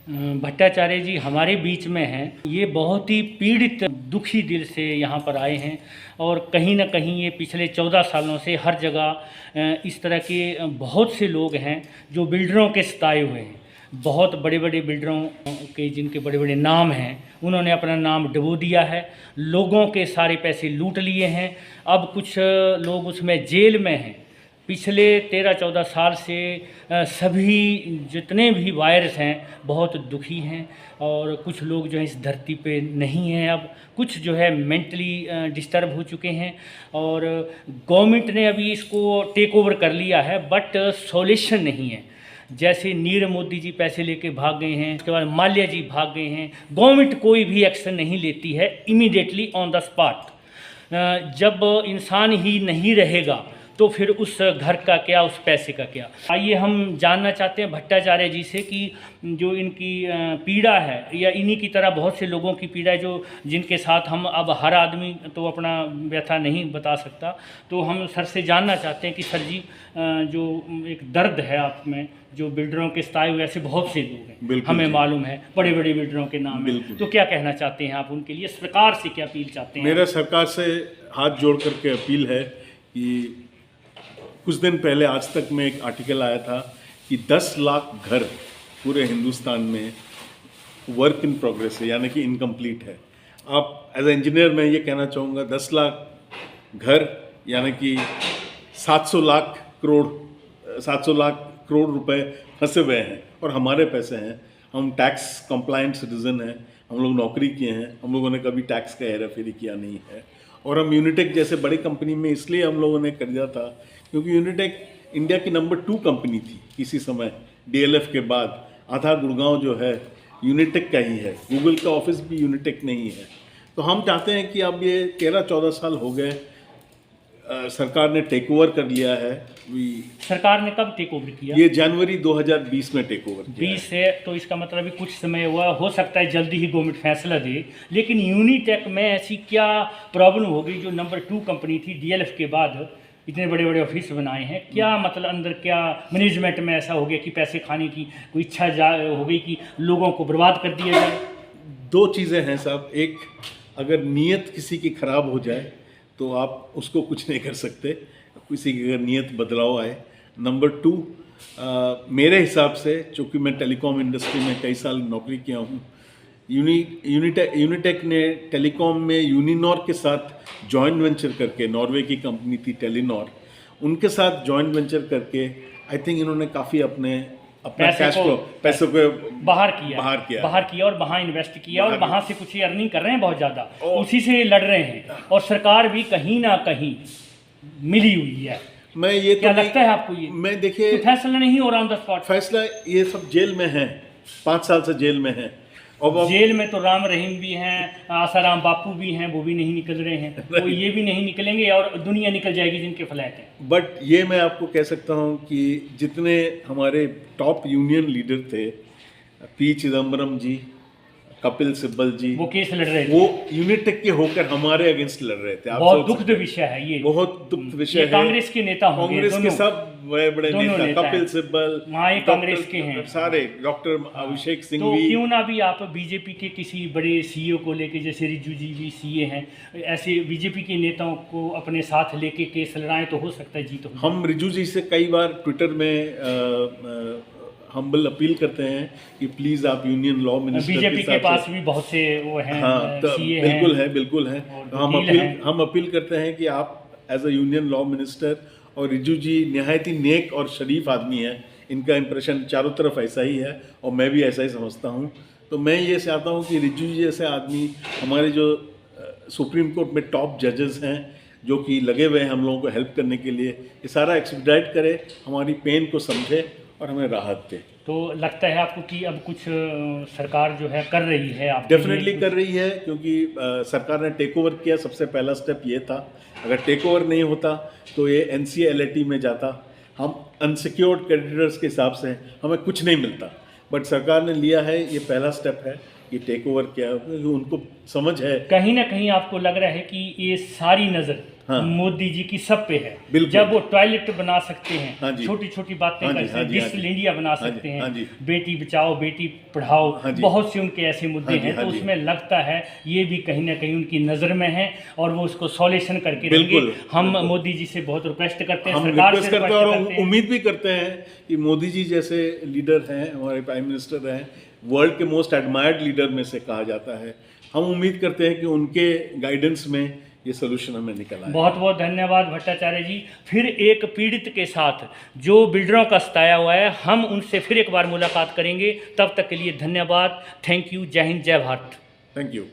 भट्टाचार्य जी हमारे बीच में हैं। ये बहुत ही पीड़ित दुखी दिल से यहाँ पर आए हैं और कहीं ना कहीं ये पिछले 14 सालों से हर जगह इस तरह के बहुत से लोग हैं जो बिल्डरों के सताए हुए हैं। बहुत बड़े बड़े बिल्डरों के जिनके बड़े बड़े नाम हैं उन्होंने अपना नाम डुबो दिया है, लोगों के सारे पैसे लूट लिए हैं। अब कुछ लोग उसमें जेल में हैं। पिछले 13-14 साल से सभी जितने भी वायरस हैं बहुत दुखी हैं और कुछ लोग जो है इस धरती पे नहीं हैं। अब कुछ जो है मेंटली डिस्टर्ब हो चुके हैं और गवर्नमेंट ने अभी इसको टेक ओवर कर लिया है, बट सॉल्यूशन नहीं है। जैसे नीरव मोदी जी पैसे लेके भाग गए हैं, उसके बाद माल्या जी भाग गए हैं, गवर्नमेंट कोई भी एक्शन नहीं लेती है इमीडिएटली ऑन द स्पॉट। जब इंसान ही नहीं रहेगा तो फिर उस घर का क्या, उस पैसे का क्या। आइए हम जानना चाहते हैं भट्टाचार्य जी से कि जो इनकी पीड़ा है या इन्हीं की तरह बहुत से लोगों की पीड़ा है जो जिनके साथ हम अब हर आदमी तो अपना व्यथा नहीं बता सकता, तो हम सर से जानना चाहते हैं कि सर जी जो एक दर्द है आप में, जो बिल्डरों के सताए हुए ऐसे बहुत से लोग हैं, हमें मालूम है बड़े बड़े बिल्डरों के नाम हैं, तो क्या कहना चाहते हैं आप उनके लिए, सरकार से क्या अपील चाहते हैं? मेरा सरकार से हाथ जोड़ करके अपील है कि कुछ दिन पहले आज तक में एक आर्टिकल आया था कि 10 लाख घर पूरे हिंदुस्तान में वर्क इन प्रोग्रेस है, यानी कि इनकम्प्लीट है। आप एज ए इंजीनियर मैं ये कहना चाहूँगा 10 लाख घर यानी कि 700 लाख करोड़ रुपए फंसे हुए हैं और हमारे पैसे हैं। हम टैक्स कंप्लायंट सिटीजन हैं, हम लोग नौकरी किए हैं, हम लोगों ने कभी टैक्स का हेरा फेरी किया नहीं है। और हम यूनिटेक जैसे बड़ी कंपनी में इसलिए हम लोगों ने खरीदा था क्योंकि यूनिटेक इंडिया की नंबर 2 कंपनी थी किसी समय। डीएलएफ के बाद आधा गुड़गांव जो है यूनिटेक का ही है, गूगल का ऑफिस भी यूनिटेक नहीं है। तो हम चाहते हैं कि अब ये 13-14 साल हो गए, सरकार ने टेक ओवर कर लिया है। सरकार ने कब टेक ओवर किया? ये जनवरी 2020 में टेक ओवर किया 20 से, तो इसका मतलब अभी कुछ समय हुआ, हो सकता है जल्दी ही गवर्नमेंट फैसला दे। लेकिन यूनिटेक में ऐसी क्या प्रॉब्लम हो गई जो नंबर 2 कंपनी थी, डीएलएफ के बाद इतने बड़े बड़े ऑफिस बनाए हैं, क्या मतलब अंदर क्या मैनेजमेंट में ऐसा हो गया कि पैसे खाने की कोई इच्छा हो गई कि लोगों को बर्बाद कर दिया जाए? 2 चीज़ें हैं साहब। एक, अगर नीयत किसी की ख़राब हो जाए तो आप उसको कुछ नहीं कर सकते, किसी की अगर नीयत बदलाव आए। नंबर 2, मेरे हिसाब से, चूँकि मैं टेलीकॉम इंडस्ट्री में कई साल नौकरी किया हूँ, यूनिटेक ने टेलीकॉम में यूनिनॉर के साथ जॉइंट वेंचर करके, नॉर्वे की कंपनी थी टेलीनॉर, उनके साथ जॉइंट वेंचर करके आई थिंक इन्होंने काफ़ी अपना कैश फ्लो, पैसों को बाहर किया और वहाँ इन्वेस्ट किया और वहाँ से कुछ अर्निंग कर रहे हैं बहुत ज़्यादा, उसी से लड़ रहे हैं और सरकार भी कहीं ना कहीं मिली हुई है। मैं ये क्या लगता है आपको? ये मैं देखिए, तो फैसला नहीं हो रहा ऑन द स्पॉट। फैसला, ये सब जेल में हैं, 5 साल से जेल में हैं। और जेल में तो राम रहीम भी हैं, आसाराम बापू भी हैं, वो भी नहीं निकल रहे हैं, तो ये भी नहीं निकलेंगे और दुनिया निकल जाएगी जिनके फ्लैट हैं। बट ये मैं आपको कह सकता हूँ कि जितने हमारे टॉप यूनियन लीडर थे, पी चिदम्बरम जी, कपिल सिब्बल जी, वो केस लड़ रहे थे, वो यूनिटेक के होकर हमारे अगेंस्ट लड़ रहे थे। बहुत दुखद विषय है ये, बहुत दुखद विषय है। कांग्रेस के नेता होंगे, कांग्रेस के सब बड़े नेता, कपिल सिब्बल, वहाँ कांग्रेस के हैं सारे, डॉक्टर अभिषेक सिंह तो भी। क्यों ना भी आप बीजेपी के किसी बड़े सीईओ को लेके, जैसे रिजू जी भी सीए हैं, ऐसे बीजेपी के नेताओं को अपने साथ लेके केस लड़ाएं तो हो सकता है जीत हो। हम रिजू जी से कई बार ट्विटर में हम्बल अपील करते हैं कि प्लीज़ आप यूनियन लॉ मिनिस्टर बीजेपी के पास भी बहुत से वो हैं, हाँ, तो बिल्कुल है। हम अपील करते हैं कि आप as a union law minister, और रिजू जी निहायत ही नेक और शरीफ आदमी है, इनका इंप्रेशन चारों तरफ ऐसा ही है और मैं भी ऐसा ही समझता हूँ। तो मैं ये चाहता हूँ कि रिजू जी जैसे आदमी, हमारे जो सुप्रीम कोर्ट में टॉप जजेस हैं जो कि लगे हुए हैं हम लोगों को हेल्प करने के लिए, ये सारा एक्सपीडाइट करे, हमारी पेन को समझे और हमें राहत दे। तो लगता है आपको कि अब कुछ सरकार जो है कर रही है? आप डेफिनेटली कर रही है, क्योंकि सरकार ने टेक ओवर किया, सबसे पहला स्टेप ये था। अगर टेक ओवर नहीं होता तो ये NCLAT में जाता, हम अनसिक्योर्ड क्रेडिटर्स के हिसाब से हमें कुछ नहीं मिलता। बट सरकार ने लिया है, ये पहला स्टेप है कि टेक ओवर किया, उनको समझ है। कहीं ना कहीं आपको लग रहा है कि ये सारी नज़र हाँ। मोदी जी की सब पे है। बिल्कुल। जब वो टॉयलेट बना सकते हैं, हाँ जी। छोटी छोटी बातें हाँ जी, करते हाँ हैं, जी, हाँ डिजिटल जी। इंडिया बना हाँ जी, सकते हाँ हैं, जी। बेटी बचाओ बेटी पढ़ाओ, हाँ जी। बहुत से उनके ऐसे मुद्दे हाँ जी, हैं, हाँ तो जी। उसमें लगता है ये भी कहीं ना कहीं उनकी नज़र में है और वो उसको सॉल्यूशन करके रहेंगे। बिल्कुल, हम बिल्कुल। मोदी जी से बहुत रिक्वेस्ट करते हैं, हम सरकार रिक्वेस्ट से करते हैं और करते हैं। उम्मीद भी करते हैं कि मोदी जी जैसे लीडर हैं, हमारे प्राइम मिनिस्टर हैं, वर्ल्ड के मोस्ट एडमायर्ड लीडर में से कहा जाता है। हम उम्मीद करते हैं कि उनके गाइडेंस में ये सोल्यूशन हमें निकल आए। बहुत बहुत धन्यवाद भट्टाचार्य जी। फिर एक पीड़ित के साथ जो बिल्डरों का सताया हुआ है, हम उनसे फिर एक बार मुलाकात करेंगे। तब तक के लिए धन्यवाद। Thank you. जय हिंद, जय भारत। Thank you.